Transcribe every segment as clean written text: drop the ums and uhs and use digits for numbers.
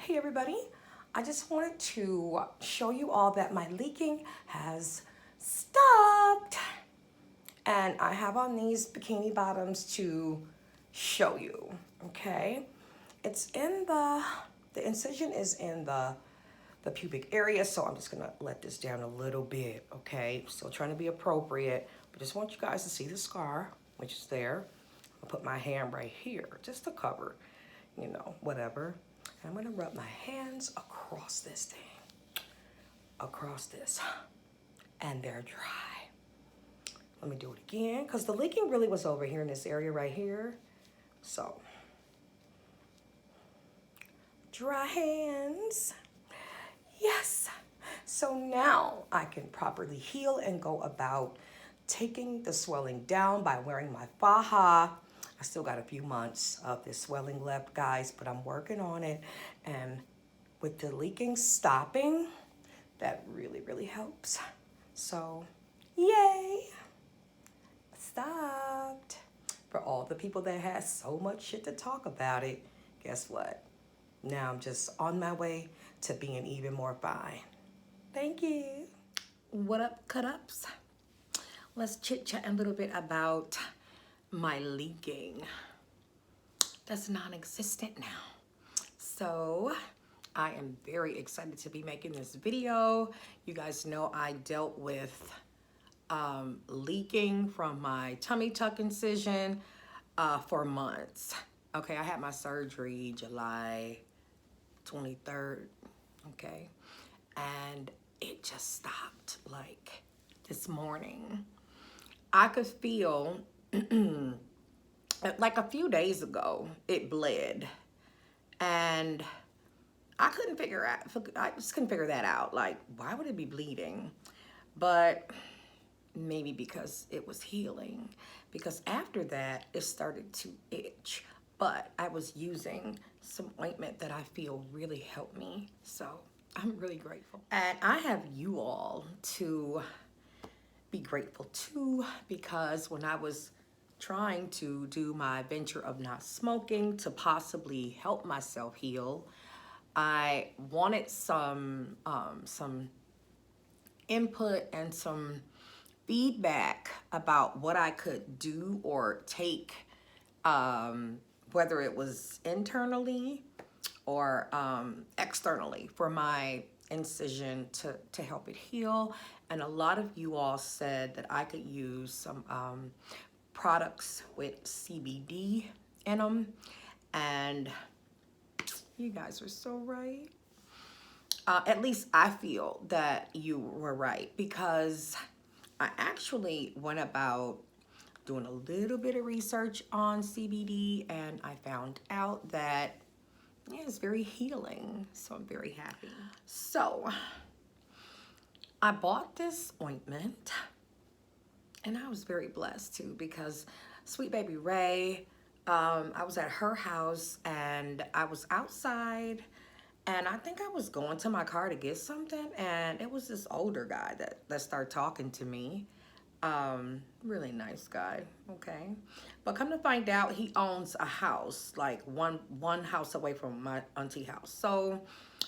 Hey everybody, I just wanted to show you all that my leaking has stopped. And I have on these bikini bottoms to show you, okay? It's in the incision is in the pubic area, so I'm just gonna let this down a little bit, okay? Still trying to be appropriate, but just want you guys to see the scar, which is there. I'll put my hand right here, just to cover, whatever. And I'm gonna rub my hands across this thing, across this, and they're dry. Let me do it again, because the leaking really was over here in this area right here. So, dry hands. Yes. So now I can properly heal and go about taking the swelling down by wearing my faja. I still got a few months of this swelling left, guys, but I'm working on it. And with the leaking stopping, that really, really helps. So, yay! Stopped. For all the people that had so much shit to talk about it, guess what? Now I'm just on my way to being even more fine. Thank you. What up, cut-ups? Let's chit-chat a little bit about my leaking. That's non-existent now. So I am very excited to be making this video. You guys know I dealt with leaking from my tummy tuck incision for months. Okay, I had my surgery July 23rd, okay? And it just stopped like this morning. I could feel, like a few days ago, it bled. And I just couldn't figure that out. Like, why would it be bleeding? But maybe because it was healing. Because after that, it started to itch. But I was using some ointment that I feel really helped me. So I'm really grateful. And I have you all to be grateful to, because when I was trying to do my venture of not smoking to possibly help myself heal, I wanted some input and some feedback about what I could do or take, whether it was internally or externally for my incision to help it heal. And a lot of you all said that I could use some products with CBD in them. And you guys are so right. At least I feel that you were right, because I actually went about doing a little bit of research on CBD, and I found out that it's very healing. So I'm very happy. So I bought this ointment, and I was very blessed too, because sweet baby Ray, I was at her house and I was outside, and I think I was going to my car to get something, and it was this older guy that started talking to me. Really nice guy, okay? But come to find out, he owns a house, like one house away from my auntie house. So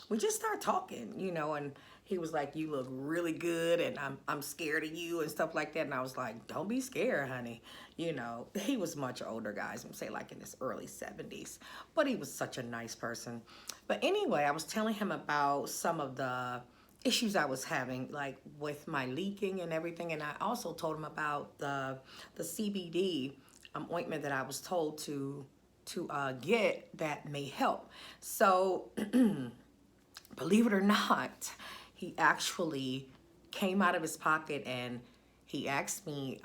we just started talking, and he was like, "You look really good, and I'm scared of you," and stuff like that. And I was like, "Don't be scared, honey." He was much older, guys. I'm saying like in his early 70s, but he was such a nice person. But anyway, I was telling him about some of the issues I was having, like with my leaking and everything. And I also told him about the CBD ointment that I was told to get that may help. So believe it or not, he actually came out of his pocket and he asked me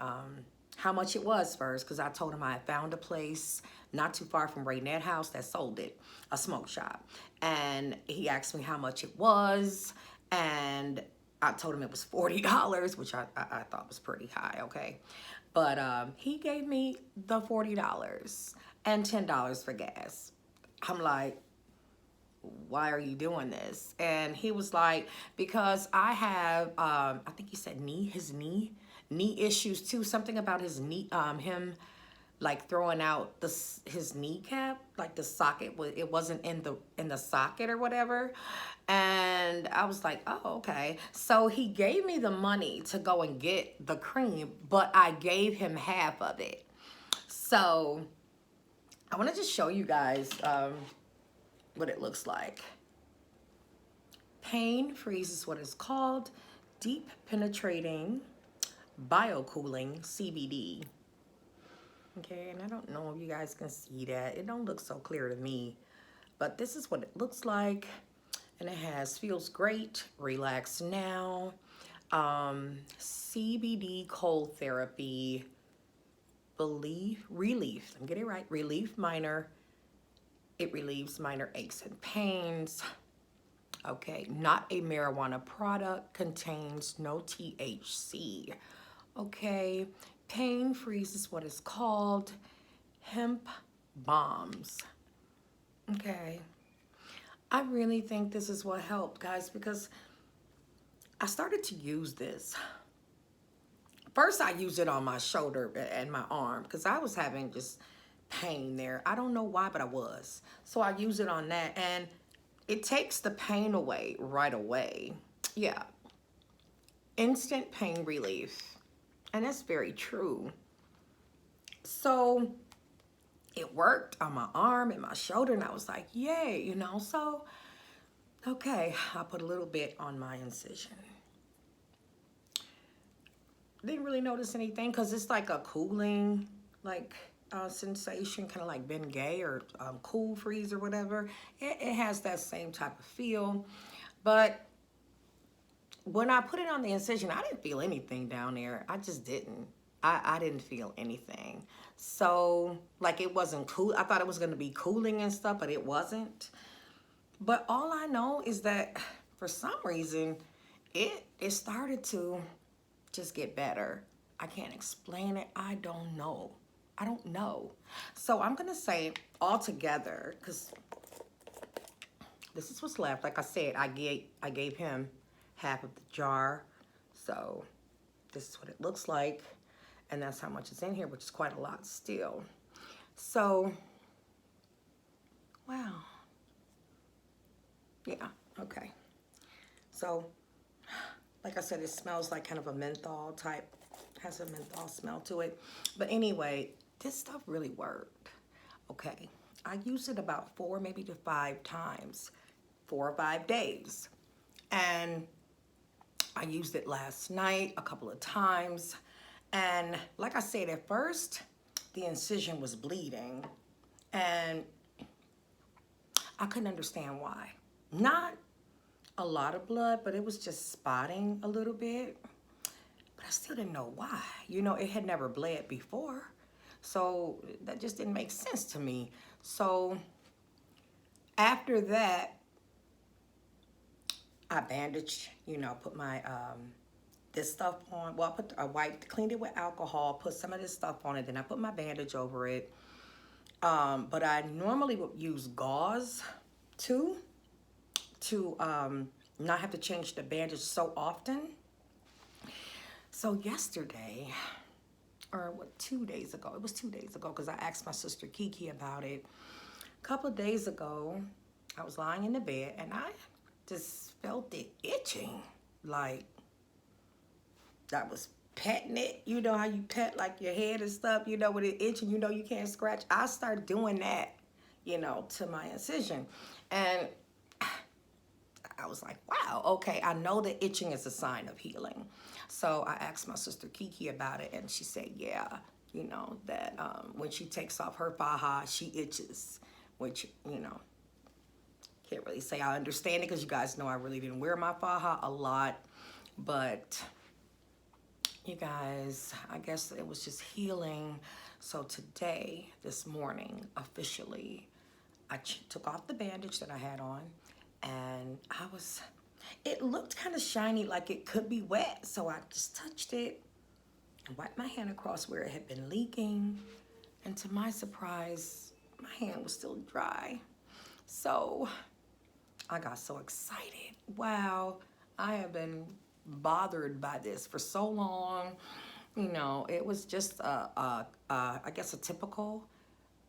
how much it was first, because I told him I had found a place not too far from Raynette House that sold it, a smoke shop. And he asked me how much it was, and I told him it was $40, which I thought was pretty high, okay? But he gave me the $40 and $10 for gas. I'm like, why are you doing this? And he was like, because I have, I think he said his knee issues too, something about his knee, him like throwing out his kneecap, like the socket it wasn't in the socket or whatever. And I was like, oh, okay. So he gave me the money to go and get the cream, but I gave him half of it. So I want to just show you guys what it looks like. Pain Freeze is what it's called. Deep penetrating biocooling CBD. Okay, and I don't know if you guys can see that. It don't look so clear to me, but this is what it looks like. And it has feels great, relax now, CBD cold therapy, relief, I'm getting it right, it relieves minor aches and pains. Okay, not a marijuana product, contains no THC. Okay, Pain Freeze is what it's called. Hemp bombs. Okay, I really think this is what helped, guys, because I started to use this. First, I used it on my shoulder and my arm because I was having just pain there. I don't know why, but I was. So I used it on that, and it takes the pain away right away. Yeah, instant pain relief. And that's very true. So it worked on my arm and my shoulder, and I was like, yay, you know. So, okay, I put a little bit on my incision. Didn't really notice anything because it's like a cooling, like, sensation, kind of like Bengay or Cool Freeze or whatever. It has that same type of feel. But when I put it on the incision, I didn't feel anything down there. I just didn't. I didn't feel anything. So, like, it wasn't cool. I thought it was going to be cooling and stuff, but it wasn't. But all I know is that for some reason, it started to just get better. I can't explain it. I don't know. So I'm going to say all together, because this is what's left. Like I said, I gave him half of the jar. So this is what it looks like. And that's how much is in here, which is quite a lot still. So, wow. Yeah, okay. So, like I said, it smells like kind of a menthol type, has a menthol smell to it. But anyway, this stuff really worked. Okay, I used it about 4, maybe to 5 times, 4 or 5 days. And I used it last night a couple of times. And like I said, at first, the incision was bleeding. And I couldn't understand why. Not a lot of blood, but it was just spotting a little bit. But I still didn't know why. You know, it had never bled before. So that just didn't make sense to me. So after that, I bandaged, you know, put my this stuff on. Well, I wiped, cleaned it with alcohol, put some of this stuff on it, then I put my bandage over it. But I normally would use gauze too, to not have to change the bandage so often. So yesterday, or what, 2 days ago, it was 2 days ago, because I asked my sister Kiki about it. A couple of days ago, I was lying in the bed and I just felt it itching, like I was petting it. You know how you pet like your head and stuff, you know, when it itching, you know you can't scratch. I started doing that, you know, to my incision. And I was like, wow, okay, I know that itching is a sign of healing. So I asked my sister Kiki about it, and she said, yeah, you know, that when she takes off her faja, she itches, which, you know, can't really say I understand it because you guys know I really didn't wear my faja a lot. But you guys, I guess it was just healing. So today, this morning, officially, I took off the bandage that I had on, and it looked kind of shiny, like it could be wet. So I just touched it and wiped my hand across where it had been leaking. And to my surprise, my hand was still dry. So I got so excited. Wow, I have been bothered by this for so long. you know, it was just I guess a typical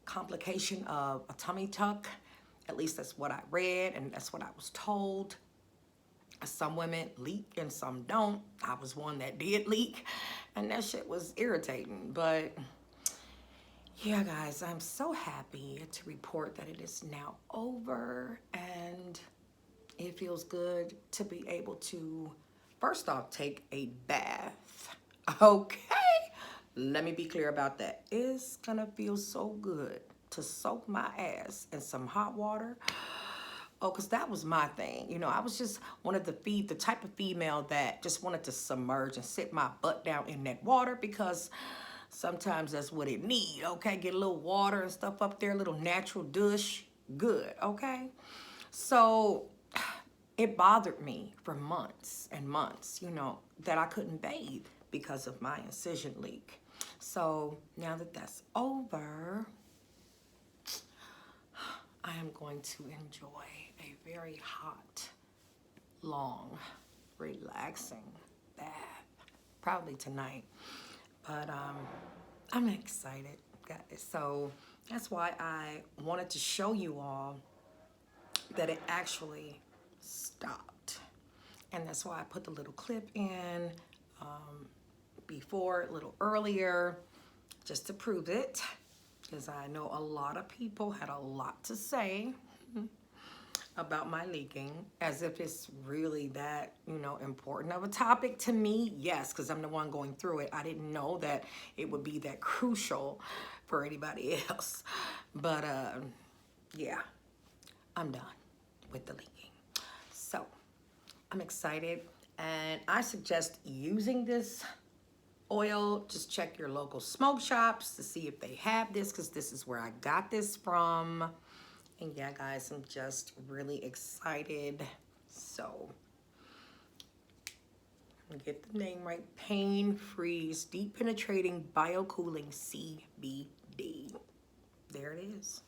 complication of a tummy tuck. At least that's what I read and that's what I was told. Some women leak and some don't. I was one that did leak, and that shit was irritating. But yeah, guys, I'm so happy to report that it is now over, and it feels good to be able to, first off, take a bath. Okay, let me be clear about that. It's gonna feel so good to soak my ass in some hot water. Oh, because that was my thing. You know, I was just wanted to feed the type of female that just wanted to submerge and sit my butt down in that water, because sometimes that's what it need, okay? Get a little water and stuff up there, a little natural douche. Good, okay? So it bothered me for months and months, you know, that I couldn't bathe because of my incision leak. So now that that's over, I am going to enjoy a very hot, long, relaxing bath, probably tonight. But I'm excited, guys. So that's why I wanted to show you all that it actually stopped. And that's why I put the little clip in before, a little earlier, just to prove it. Because I know a lot of people had a lot to say about my leaking, as if it's really that, you know, important of a topic to me. Yes, because I'm the one going through it. I didn't know that it would be that crucial for anybody else. But yeah, I'm done with the leaking. So I'm excited, and I suggest using this oil. Just check your local smoke shops to see if they have this, because this is where I got this from. And yeah, guys, I'm just really excited. So, get the name right. Pain Freeze Deep Penetrating Biocooling CBD. There it is.